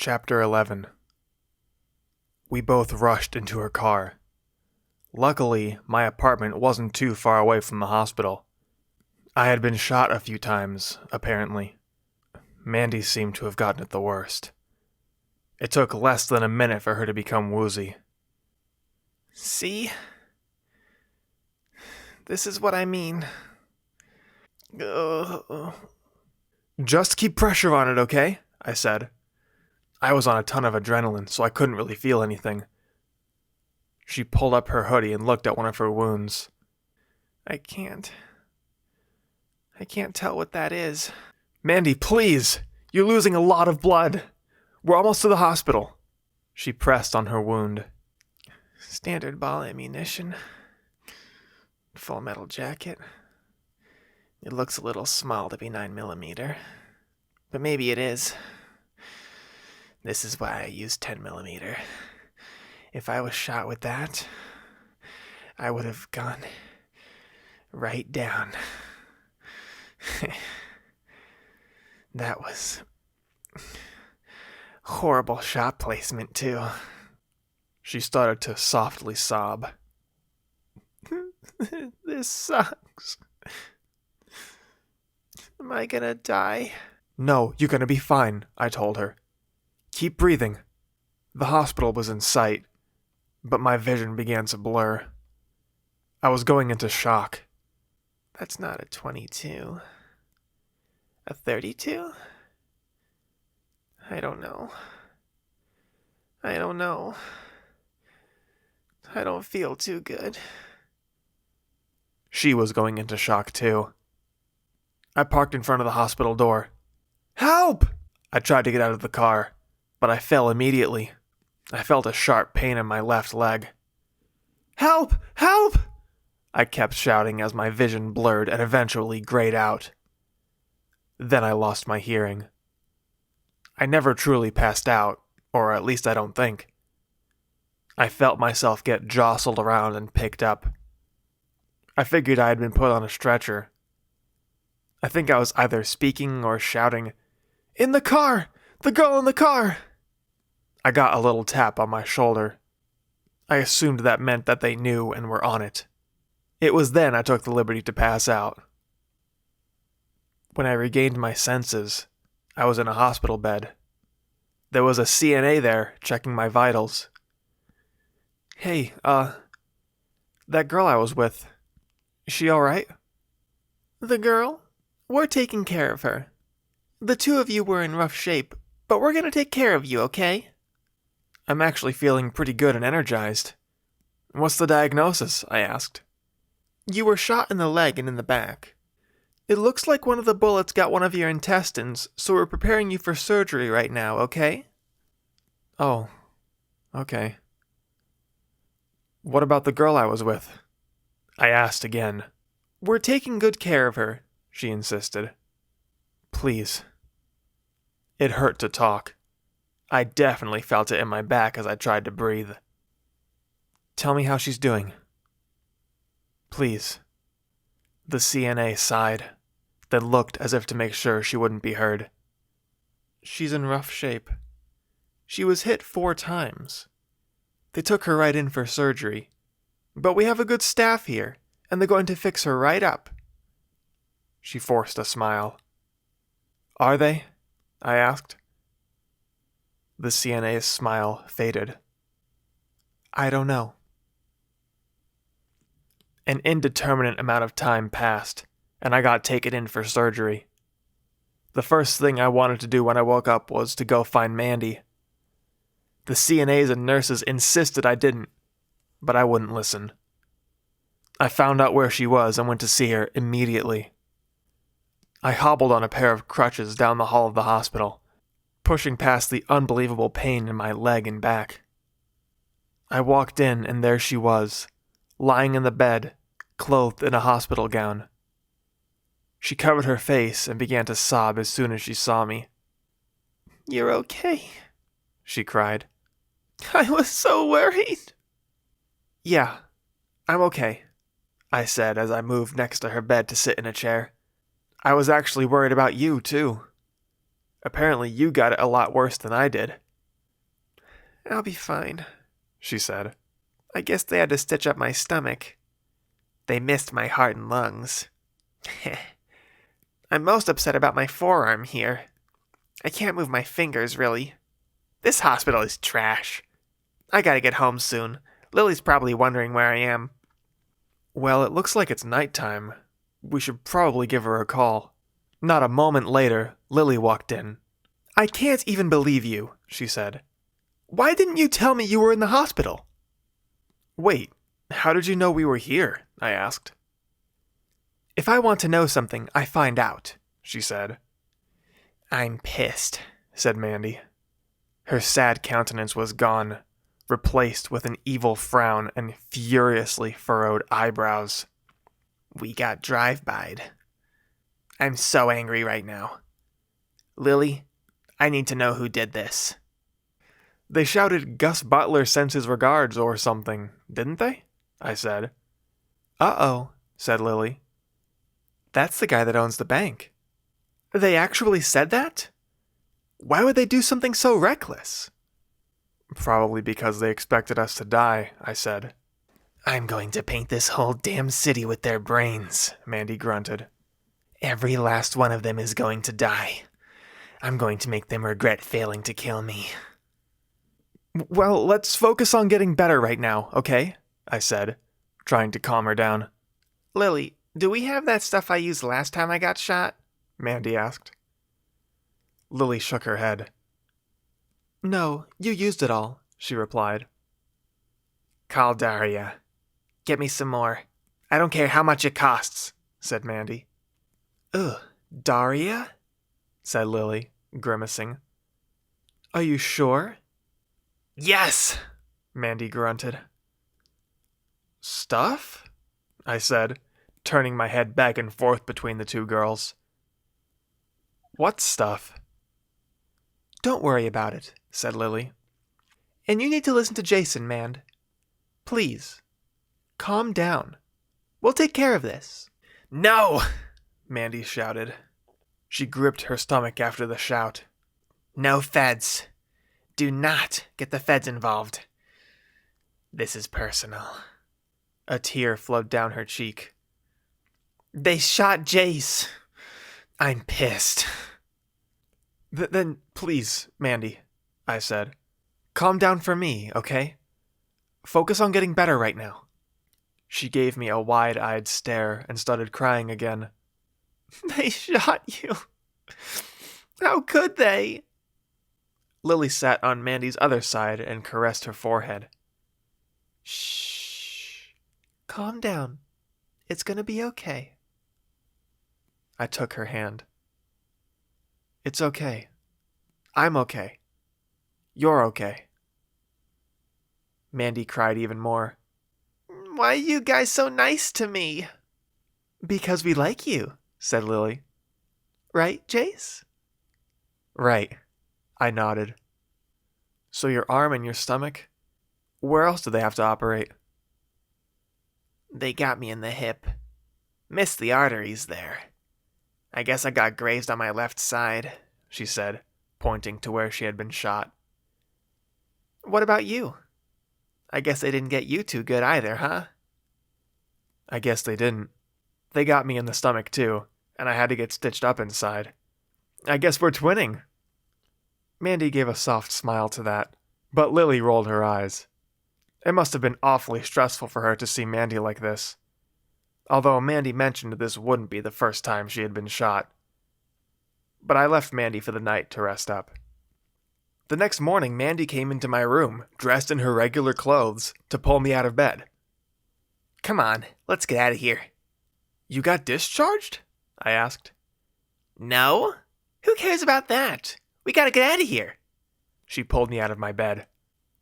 Chapter 11. We both rushed into her car. Luckily, my apartment wasn't too far away from the hospital. I had been shot a few times, apparently. Mandy seemed to have gotten it the worst. It took less than a minute for her to become woozy. See? This is what I mean. Just keep pressure on it, okay? I said. I was on a ton of adrenaline, so I couldn't really feel anything. She pulled up her hoodie and looked at one of her wounds. I can't tell what that is. Mandy, please! You're losing a lot of blood. We're almost to the hospital. She pressed on her wound. Standard ball ammunition. Full metal jacket. It looks a little small to be 9mm. But maybe it is. This is why I use 10mm. If I was shot with that, I would have gone right down. That was horrible shot placement, too. She started to softly sob. This sucks. Am I gonna die? No, you're gonna be fine, I told her. Keep breathing. The hospital was in sight, but my vision began to blur. I was going into shock. That's not a 22. A 32? I don't know. I don't feel too good. She was going into shock too. I parked in front of the hospital door. Help! I tried to get out of the car, but I fell immediately. I felt a sharp pain in my left leg. Help! Help! I kept shouting as my vision blurred and eventually grayed out. Then I lost my hearing. I never truly passed out, or at least I don't think. I felt myself get jostled around and picked up. I figured I had been put on a stretcher. I think I was either speaking or shouting, "In the car! The girl in the car!" I got a little tap on my shoulder. I assumed that meant that they knew and were on it. It was then I took the liberty to pass out. When I regained my senses, I was in a hospital bed. There was a CNA there checking my vitals. Hey, that girl I was with, is she alright? The girl? We're taking care of her. The two of you were in rough shape, but we're gonna take care of you, okay? I'm actually feeling pretty good and energized. What's the diagnosis? I asked. You were shot in the leg and in the back. It looks like one of the bullets got one of your intestines, so we're preparing you for surgery right now, okay? Oh, okay. What about the girl I was with? I asked again. We're taking good care of her, she insisted. Please. It hurt to talk. I definitely felt it in my back as I tried to breathe. Tell me how she's doing. Please. The CNA sighed, then looked as if to make sure she wouldn't be heard. She's in rough shape. She was hit 4 times. They took her right in for surgery. But we have a good staff here, and they're going to fix her right up. She forced a smile. Are they? I asked. The CNA's smile faded. I don't know. An indeterminate amount of time passed, and I got taken in for surgery. The first thing I wanted to do when I woke up was to go find Mandy. The CNAs and nurses insisted I didn't, but I wouldn't listen. I found out where she was and went to see her immediately. I hobbled on a pair of crutches down the hall of the hospital, pushing past the unbelievable pain in my leg and back. I walked in and there she was, lying in the bed, clothed in a hospital gown. She covered her face and began to sob as soon as she saw me. You're okay, she cried. I was so worried. Yeah, I'm okay, I said as I moved next to her bed to sit in a chair. I was actually worried about you, too. Apparently you got it a lot worse than I did. I'll be fine, she said. I guess they had to stitch up my stomach. They missed my heart and lungs. I'm most upset about my forearm here. I can't move my fingers, really. This hospital is trash. I gotta get home soon. Lily's probably wondering where I am. Well, it looks like it's nighttime. We should probably give her a call. Not a moment later, Lily walked in. I can't even believe you, she said. Why didn't you tell me you were in the hospital? Wait, how did you know we were here? I asked. If I want to know something, I find out, she said. I'm pissed, said Mandy. Her sad countenance was gone, replaced with an evil frown and furiously furrowed eyebrows. We got drive-by'd. I'm so angry right now. Lily, I need to know who did this. They shouted Gus Butler sends his regards or something, didn't they? I said. Uh-oh, said Lily. That's the guy that owns the bank. They actually said that? Why would they do something so reckless? Probably because they expected us to die, I said. I'm going to paint this whole damn city with their brains, Mandy grunted. Every last one of them is going to die. I'm going to make them regret failing to kill me. Well, let's focus on getting better right now, okay? I said, trying to calm her down. Lily, do we have that stuff I used last time I got shot? Mandy asked. Lily shook her head. No, you used it all, she replied. Call Daria. Get me some more. I don't care how much it costs, said Mandy. Ugh, Daria? Said Lily, grimacing. Are you sure? Yes, Mandy grunted. Stuff? I said, turning my head back and forth between the two girls. What stuff? Don't worry about it, said Lily. And you need to listen to Jason, Mand. Please, calm down. We'll take care of this. No, Mandy shouted. She gripped her stomach after the shout. No feds. Do not get the feds involved. This is personal. A tear flowed down her cheek. They shot Jace. I'm pissed. Then, please, Mandy, I said. Calm down for me, okay? Focus on getting better right now. She gave me a wide-eyed stare and started crying again. They shot you. How could they? Lily sat on Mandy's other side and caressed her forehead. Shh. Calm down. It's gonna be okay. I took her hand. It's okay. I'm okay. You're okay. Mandy cried even more. Why are you guys so nice to me? Because we like you, said Lily. Right, Jace? Right. I nodded. So your arm and your stomach? Where else did they have to operate? They got me in the hip. Missed the arteries there. I guess I got grazed on my left side, she said, pointing to where she had been shot. What about you? I guess they didn't get you too good either, huh? I guess they didn't. They got me in the stomach too, and I had to get stitched up inside. I guess we're twinning. Mandy gave a soft smile to that, but Lily rolled her eyes. It must have been awfully stressful for her to see Mandy like this. Although Mandy mentioned this wouldn't be the first time she had been shot. But I left Mandy for the night to rest up. The next morning, Mandy came into my room, dressed in her regular clothes, to pull me out of bed. Come on, let's get out of here. You got discharged? I asked. No? Who cares about that? We gotta get out of here. She pulled me out of my bed.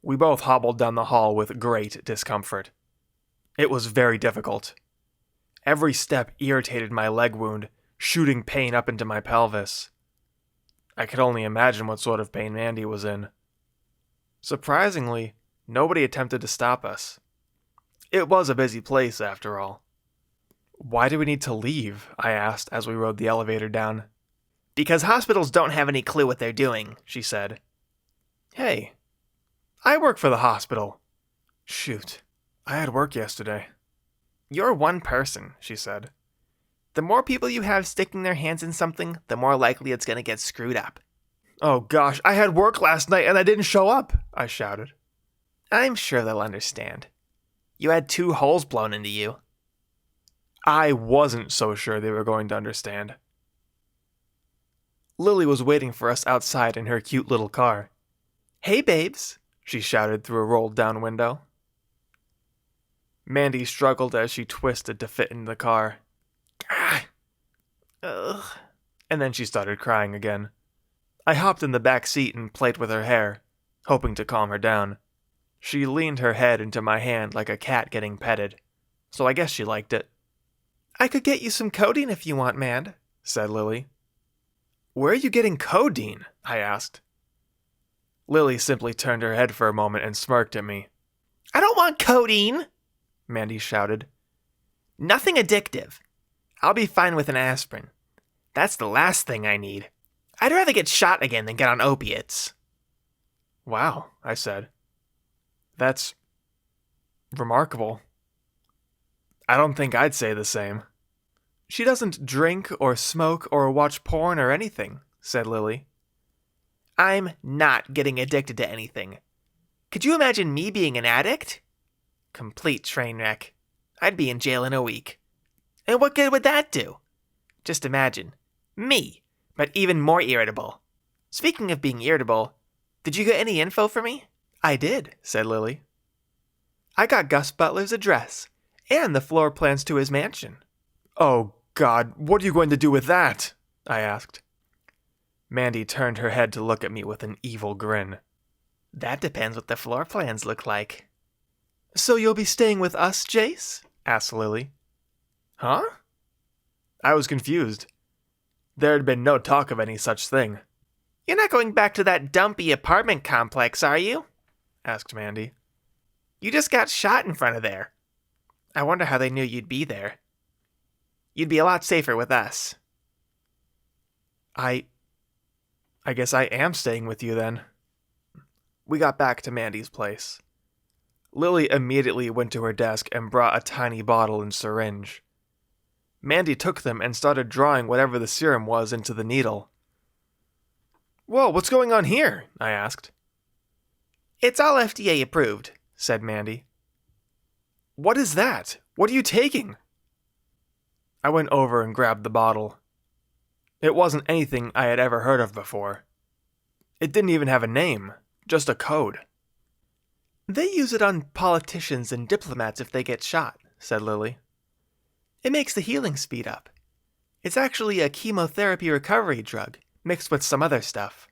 We both hobbled down the hall with great discomfort. It was very difficult. Every step irritated my leg wound, shooting pain up into my pelvis. I could only imagine what sort of pain Mandy was in. Surprisingly, nobody attempted to stop us. It was a busy place, after all. Why do we need to leave? I asked as we rode the elevator down. Because hospitals don't have any clue what they're doing, she said. Hey, I work for the hospital. Shoot, I had work yesterday. You're one person, she said. The more people you have sticking their hands in something, the more likely it's going to get screwed up. Oh gosh, I had work last night and I didn't show up, I shouted. I'm sure they'll understand. You had 2 holes blown into you. I wasn't so sure they were going to understand. Lily was waiting for us outside in her cute little car. Hey, babes, she shouted through a rolled-down window. Mandy struggled as she twisted to fit in the car. Ah. Ugh. And then she started crying again. I hopped in the back seat and played with her hair, hoping to calm her down. She leaned her head into my hand like a cat getting petted, so I guess she liked it. I could get you some codeine if you want, Mand, said Lily. Where are you getting codeine? I asked. Lily simply turned her head for a moment and smirked at me. I don't want codeine, Mandy shouted. Nothing addictive. I'll be fine with an aspirin. That's the last thing I need. I'd rather get shot again than get on opiates. Wow, I said. That's remarkable. I don't think I'd say the same. She doesn't drink or smoke or watch porn or anything, said Lily. I'm not getting addicted to anything. Could you imagine me being an addict? Complete train wreck. I'd be in jail in a week. And what good would that do? Just imagine. Me, but even more irritable. Speaking of being irritable, did you get any info for me? I did, said Lily. I got Gus Butler's address and the floor plans to his mansion. Oh, God, what are you going to do with that? I asked. Mandy turned her head to look at me with an evil grin. That depends what the floor plans look like. So you'll be staying with us, Jace? Asked Lily. Huh? I was confused. There had been no talk of any such thing. You're not going back to that dumpy apartment complex, are you? Asked Mandy. You just got shot in front of there. I wonder how they knew you'd be there. You'd be a lot safer with us. I guess I am staying with you then. We got back to Mandy's place. Lily immediately went to her desk and brought a tiny bottle and syringe. Mandy took them and started drawing whatever the serum was into the needle. Whoa, what's going on here? I asked. It's all FDA approved, said Mandy. What is that? What are you taking? I went over and grabbed the bottle. It wasn't anything I had ever heard of before. It didn't even have a name, just a code. They use it on politicians and diplomats if they get shot, said Lily. It makes the healing speed up. It's actually a chemotherapy recovery drug, mixed with some other stuff.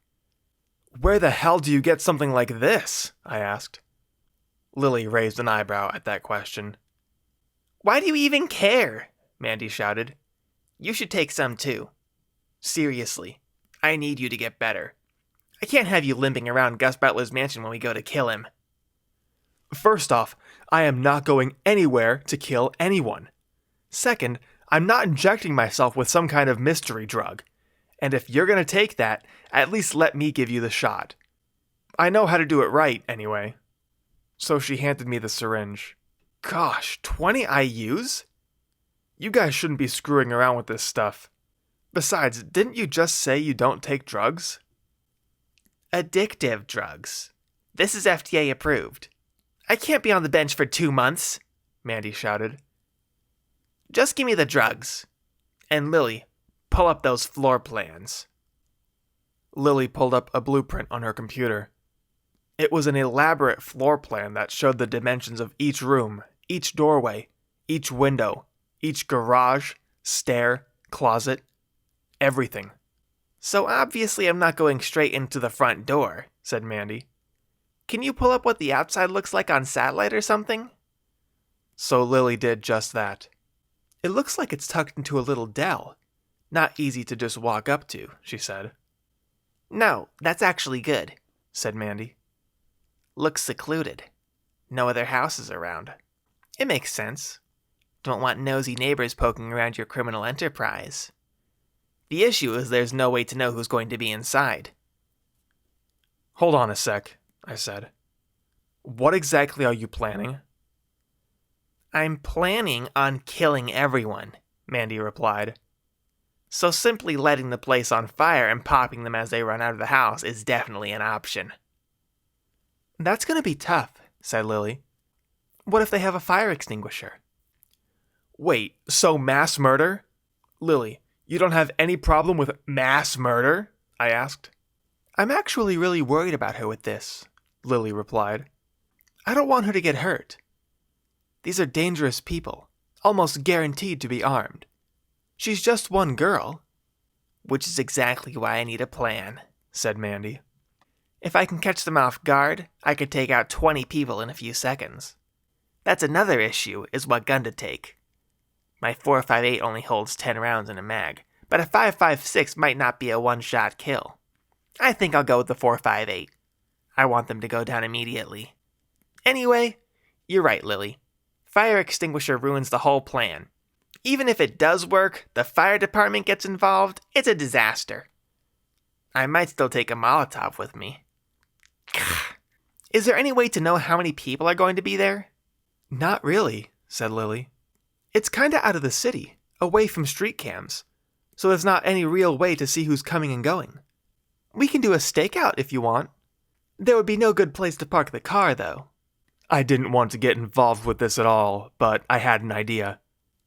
Where the hell do you get something like this? I asked. Lily raised an eyebrow at that question. Why do you even care? Mandy shouted. You should take some too. Seriously, I need you to get better. I can't have you limping around Gus Butler's mansion when we go to kill him. First off, I am not going anywhere to kill anyone. Second, I'm not injecting myself with some kind of mystery drug. And if you're going to take that, at least let me give you the shot. I know how to do it right, anyway. So she handed me the syringe. Gosh, 20 IUs? You guys shouldn't be screwing around with this stuff. Besides, didn't you just say you don't take drugs? Addictive drugs. This is FDA approved. I can't be on the bench for 2 months, Mandy shouted. Just give me the drugs. And Lily, pull up those floor plans. Lily pulled up a blueprint on her computer. It was an elaborate floor plan that showed the dimensions of each room, each doorway, each window, each garage, stair, closet, everything. So obviously I'm not going straight into the front door, said Mandy. Can you pull up what the outside looks like on satellite or something? So Lily did just that. It looks like it's tucked into a little dell. Not easy to just walk up to, she said. No, that's actually good, said Mandy. Looks secluded. No other houses around. It makes sense. Don't want nosy neighbors poking around your criminal enterprise. The issue is there's no way to know who's going to be inside. Hold on a sec, I said. What exactly are you planning? I'm planning on killing everyone, Mandy replied. So simply letting the place on fire and popping them as they run out of the house is definitely an option. That's gonna be tough, said Lily. What if they have a fire extinguisher? Wait, so mass murder? Lily, you don't have any problem with mass murder? I asked. I'm actually really worried about her with this, Lily replied. I don't want her to get hurt. These are dangerous people, almost guaranteed to be armed. She's just one girl. Which is exactly why I need a plan, said Mandy. If I can catch them off guard, I could take out 20 people in a few seconds. That's another issue, is what gun to take. My 4.58 only holds 10 rounds in a mag, but a 5.56 might not be a one-shot kill. I think I'll go with the 4.58. I want them to go down immediately. Anyway, you're right, Lily. Fire extinguisher ruins the whole plan. Even if it does work, the fire department gets involved, it's a disaster. I might still take a Molotov with me. Is there any way to know how many people are going to be there? Not really, said Lily. It's kinda out of the city, away from street cams, so there's not any real way to see who's coming and going. We can do a stakeout if you want. There would be no good place to park the car, though. I didn't want to get involved with this at all, but I had an idea.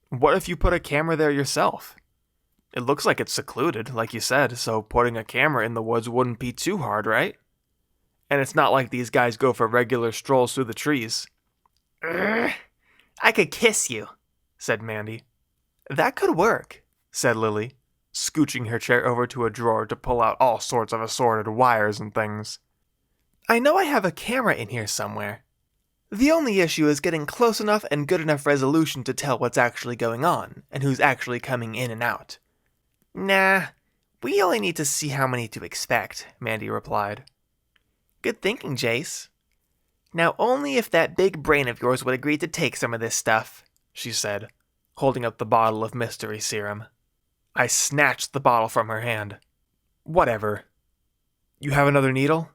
What if you put a camera there yourself? It looks like it's secluded, like you said, so putting a camera in the woods wouldn't be too hard, right? And it's not like these guys go for regular strolls through the trees. I could kiss you, said Mandy. That could work, said Lily, scooching her chair over to a drawer to pull out all sorts of assorted wires and things. I know I have a camera in here somewhere. The only issue is getting close enough and good enough resolution to tell what's actually going on, and who's actually coming in and out. Nah, we only need to see how many to expect, Mandy replied. Good thinking, Jace. Now only if that big brain of yours would agree to take some of this stuff, she said, holding up the bottle of mystery serum. I snatched the bottle from her hand. Whatever. You have another needle?